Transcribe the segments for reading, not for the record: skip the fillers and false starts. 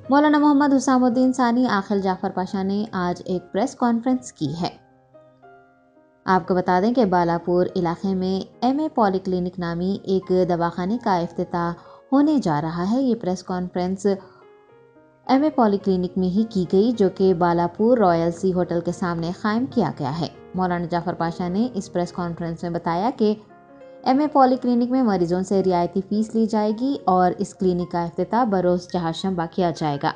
مولانا محمد حسام الدین ثانی عاقل جعفر پاشا نے آج ایک پریس کانفرنس کی ہے۔ آپ کو بتا دیں کہ بالاپور علاقے میں ایم اے پولی کلینک نامی ایک دواخانے کا افتتاح ہونے جا رہا ہے۔ یہ پریس کانفرنس ایم اے پولی کلینک میں ہی کی گئی، جو کہ بالاپور رائل سی ہوٹل کے سامنے قائم کیا گیا ہے۔ مولانا جعفر پاشا نے اس پریس کانفرنس میں بتایا کہ ایم اے پولی کلینک میں مریضوں سے رعایتی فیس لی جائے گی اور اس کلینک کا افتتاح بروز چہارشنبہ کیا جائے گا۔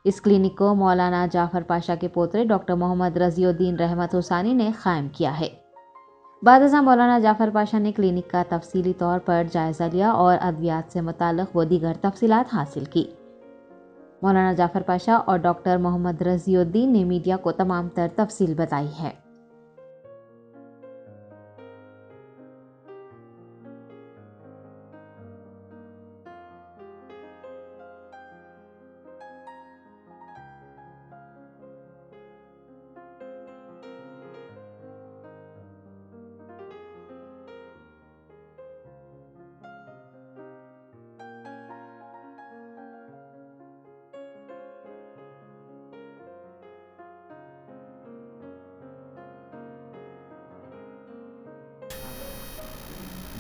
اس کلینک کو مولانا جعفر پاشا کے پوترے ڈاکٹر محمد رضی الدین رحمت ثانی نے قائم کیا ہے۔ بعد ازاں مولانا جعفر پاشا نے کلینک کا تفصیلی طور پر جائزہ لیا اور ادویات سے متعلق وہ دیگر تفصیلات حاصل کی۔ مولانا جعفر پاشا اور ڈاکٹر محمد رضی الدین نے میڈیا کو تمام تر تفصیل بتائی ہے۔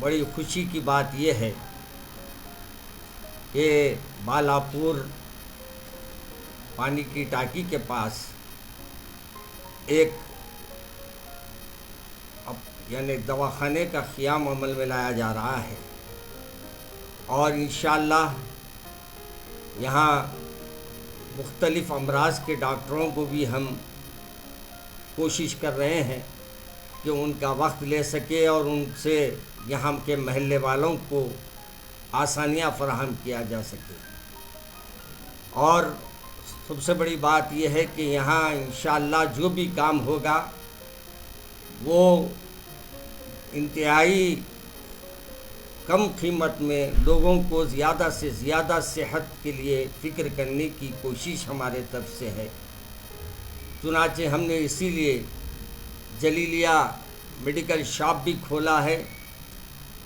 بڑی خوشی کی بات یہ ہے کہ بالاپور پانی کی ٹانکی کے پاس ایک یعنی دواخانے کا قیام عمل میں لایا جا رہا ہے، اور انشاءاللہ یہاں مختلف امراض کے ڈاکٹروں کو بھی ہم کوشش کر رہے ہیں کہ ان کا وقت لے سکے اور ان سے یہاں کے محلے والوں کو آسانیاں فراہم کیا جا سکے۔ اور سب سے بڑی بات یہ ہے کہ یہاں انشاءاللہ جو بھی کام ہوگا وہ انتہائی کم قیمت میں لوگوں کو زیادہ سے زیادہ صحت کے لیے فکر کرنے کی کوشش ہمارے طرف سے ہے۔ چنانچہ ہم نے اسی لیے جلیلیہ میڈیکل شاپ بھی کھولا ہے،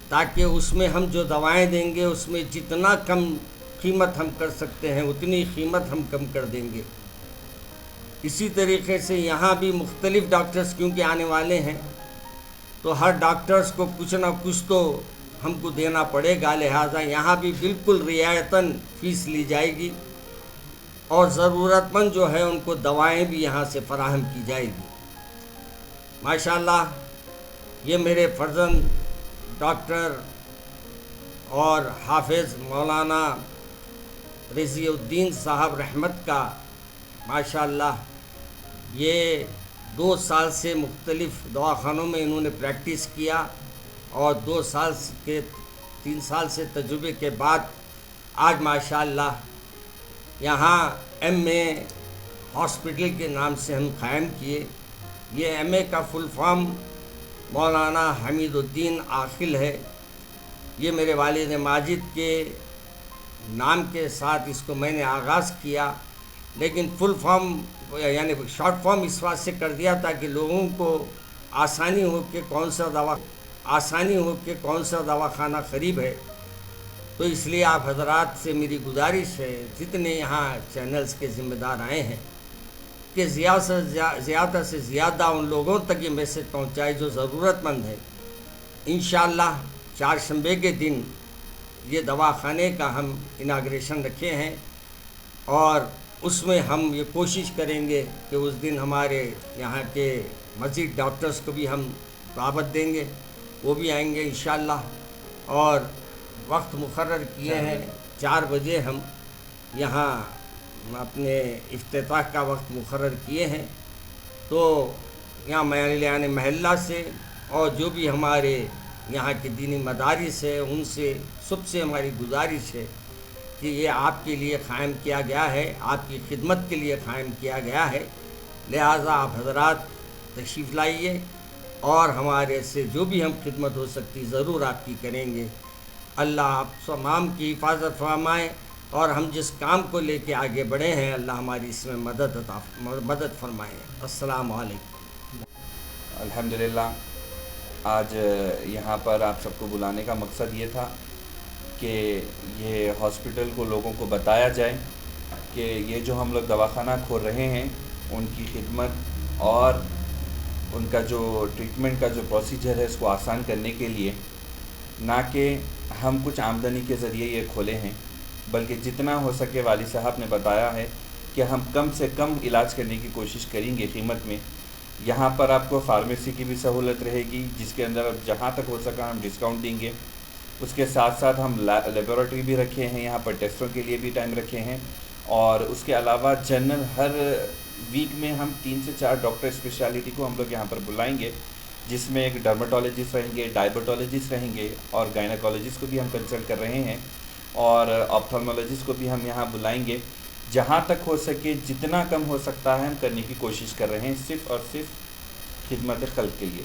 تاکہ اس میں ہم جو دوائیں دیں گے اس میں جتنا کم قیمت ہم کر سکتے ہیں اتنی قیمت ہم کم کر دیں گے۔ اسی طریقے سے یہاں بھی مختلف ڈاکٹرز کیونکہ آنے والے ہیں، تو ہر ڈاکٹرز کو کچھ نہ کچھ تو ہم کو دینا پڑے گا، لہٰذا یہاں بھی بالکل رعایتاً فیس لی جائے گی، اور ضرورت مند جو ہے ان کو دوائیں بھی یہاں سے فراہم کی جائے گی۔ ماشاءاللہ یہ میرے فرزند ڈاکٹر اور حافظ مولانا رضی الدین صاحب رحمت کا ماشاءاللہ یہ 2 سال سے مختلف دواخانوں میں انہوں نے پریکٹس کیا، اور 3 سال سے تجربے کے بعد آج ماشاءاللہ یہاں ایم اے ہاسپٹل کے نام سے ہم قائم کیے۔ یہ ایم اے کا فل فارم مولانا حمید الدین عاقل ہے۔ یہ میرے والد ماجد کے نام کے ساتھ اس کو میں نے آغاز کیا، لیکن فل فارم یعنی شارٹ فارم اس واسطے سے کر دیا تاکہ لوگوں کو آسانی ہو کہ کون سا دواخانہ قریب ہے۔ تو اس لیے آپ حضرات سے میری گزارش ہے، جتنے یہاں چینلز کے ذمہ دار آئے ہیں، کہ زیادہ سے زیادہ ان لوگوں تک یہ میسج پہنچائے جو ضرورت مند ہے۔ انشاءاللہ چہارشنبے کے دن یہ دواخانے کا ہم اناگریشن رکھے ہیں، اور اس میں ہم یہ کوشش کریں گے کہ اس دن ہمارے یہاں کے مزید ڈاکٹرز کو بھی ہم دعوت دیں گے، وہ بھی آئیں گے انشاءاللہ، اور وقت مقرر کیے ہیں 4 بجے ہم یہاں اپنے افتتاح کا وقت مقرر کیے ہیں۔ تو یہاں محلہ سے اور جو بھی ہمارے یہاں کے دینی مدارس ہے ان سے سب سے ہماری گزارش ہے کہ یہ آپ کے لیے قائم کیا گیا ہے، آپ کی خدمت کے لیے قائم کیا گیا ہے، لہٰذا آپ حضرات تشریف لائیے، اور ہمارے سے جو بھی ہم خدمت ہو سکتی ضرور آپ کی کریں گے۔ اللہ آپ تمام کی حفاظت فرمائے، اور ہم جس کام کو لے کے آگے بڑھے ہیں اللہ ہماری اس میں مدد فرمائے۔ السلام علیکم۔ الحمدللہ آج یہاں پر آپ سب کو بلانے کا مقصد یہ تھا کہ یہ ہاسپٹل کو لوگوں کو بتایا جائے کہ یہ جو ہم لوگ دواخانہ کھول رہے ہیں ان کی خدمت اور ان کا جو ٹریٹمنٹ کا جو پروسیجر ہے اس کو آسان کرنے کے لیے، نہ کہ ہم کچھ آمدنی کے ذریعے یہ کھولے ہیں، بلکہ جتنا ہو سکے والد صاحب نے بتایا ہے کہ ہم کم سے کم علاج کرنے کی کوشش کریں گے قیمت میں۔ یہاں پر آپ کو فارمیسی کی بھی سہولت رہے گی، جس کے اندر اب جہاں تک ہو سکا ہم ڈسکاؤنٹ دیں گے۔ اس کے ساتھ ساتھ ہم لیبارٹری بھی رکھے ہیں، یہاں پر ٹیسٹوں کے لیے بھی ٹائم رکھے ہیں، اور اس کے علاوہ جنرل ہر ویک میں ہم 3 سے 4 ڈاکٹر اسپیشلٹی کو ہم لوگ یہاں پر بلائیں گے، جس میں ایک ڈرماٹولوجسٹ رہیں گے، ڈائبٹولوجسٹ رہیں گے، اور گائناکولوجسٹ کو بھی ہم کنسلٹ کر رہے ہیں، اور آپتھالمولوجسٹ کو بھی ہم یہاں بلائیں گے۔ جہاں تک ہو سکے جتنا کم ہو سکتا ہے ہم کرنے کی کوشش کر رہے ہیں، صرف اور صرف خدمت خلق کے لیے۔